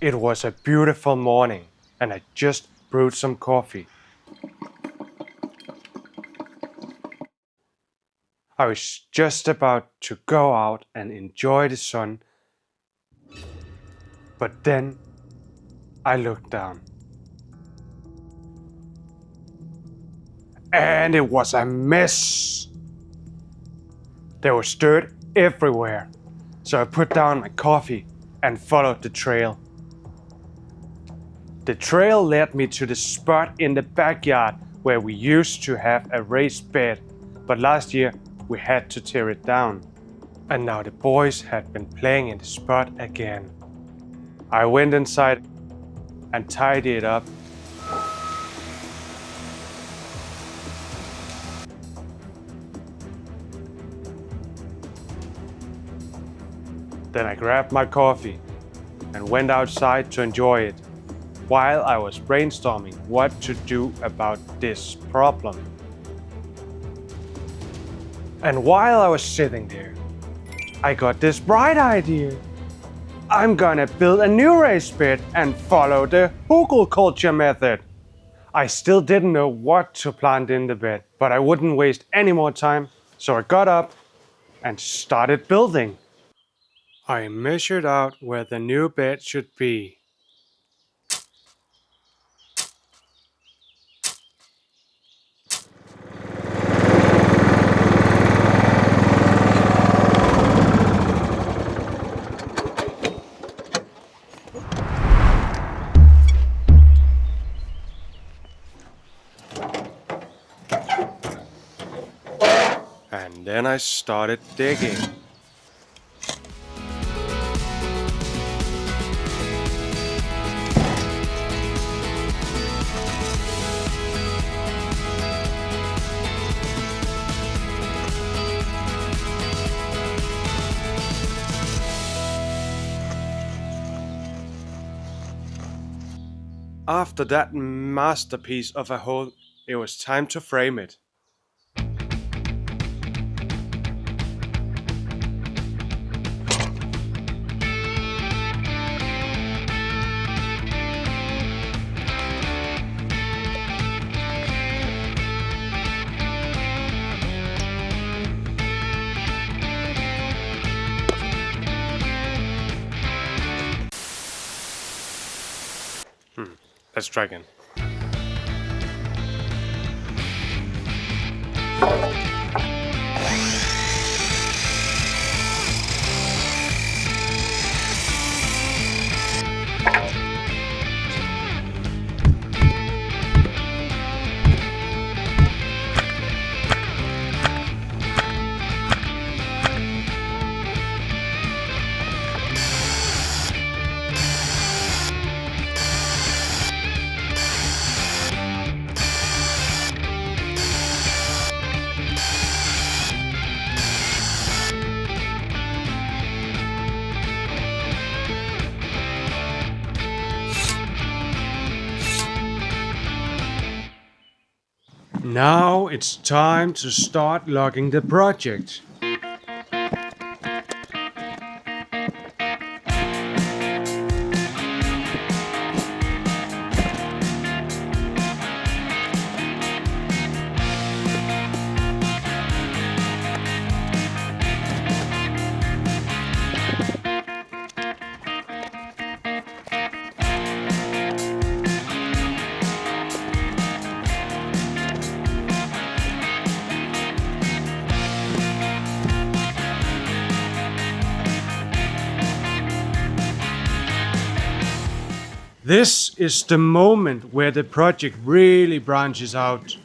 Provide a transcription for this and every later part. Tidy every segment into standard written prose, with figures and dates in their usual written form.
It was a beautiful morning and I just brewed some coffee. I was just about to go out and enjoy the sun, but then I looked down. And it was a mess. There was dirt everywhere, so I put down my coffee and followed the trail. The trail led me to the spot in the backyard where we used to have a raised bed, but last year we had to tear it down. And now the boys had been playing in the spot again. I went inside and tidied it up. Then I grabbed my coffee and went outside to enjoy it, while I was brainstorming what to do about this problem. And while I was sitting there, I got this bright idea. I'm gonna build a new raised bed and follow the Hugelkultur method. I still didn't know what to plant in the bed, but I wouldn't waste any more time, so I got up and started building. I measured out where the new bed should be. And then I started digging. After that masterpiece of a hole, it was time to frame it. Let's try again. Now it's time to start logging the project. This is the moment where the project really branches out.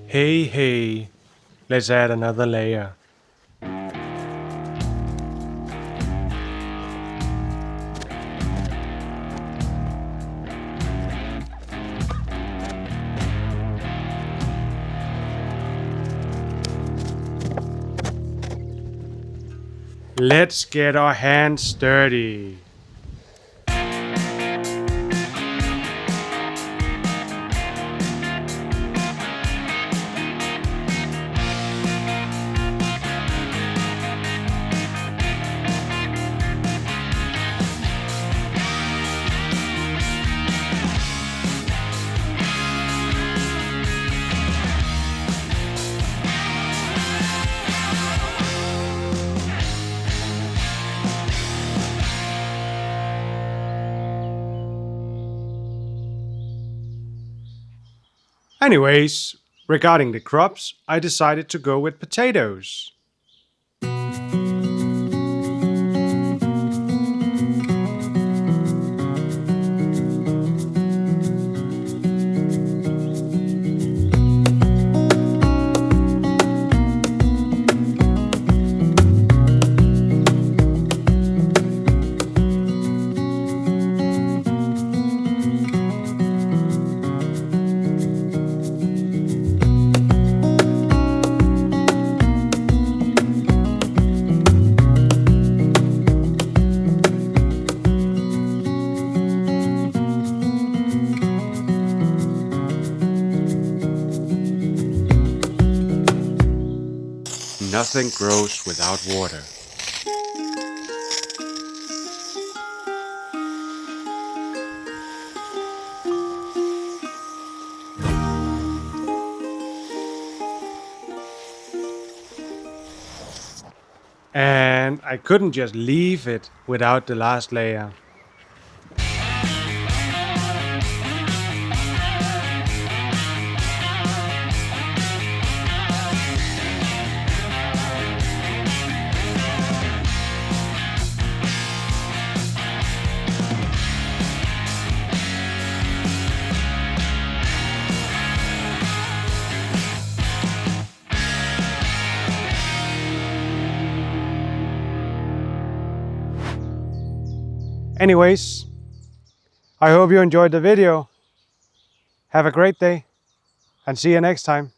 Hey, let's add another layer. Let's get our hands dirty. Anyways, regarding the crops, I decided to go with potatoes. Nothing grows without water. And I couldn't just leave it without the last layer. Anyways, I hope you enjoyed the video. Have a great day and see you next time.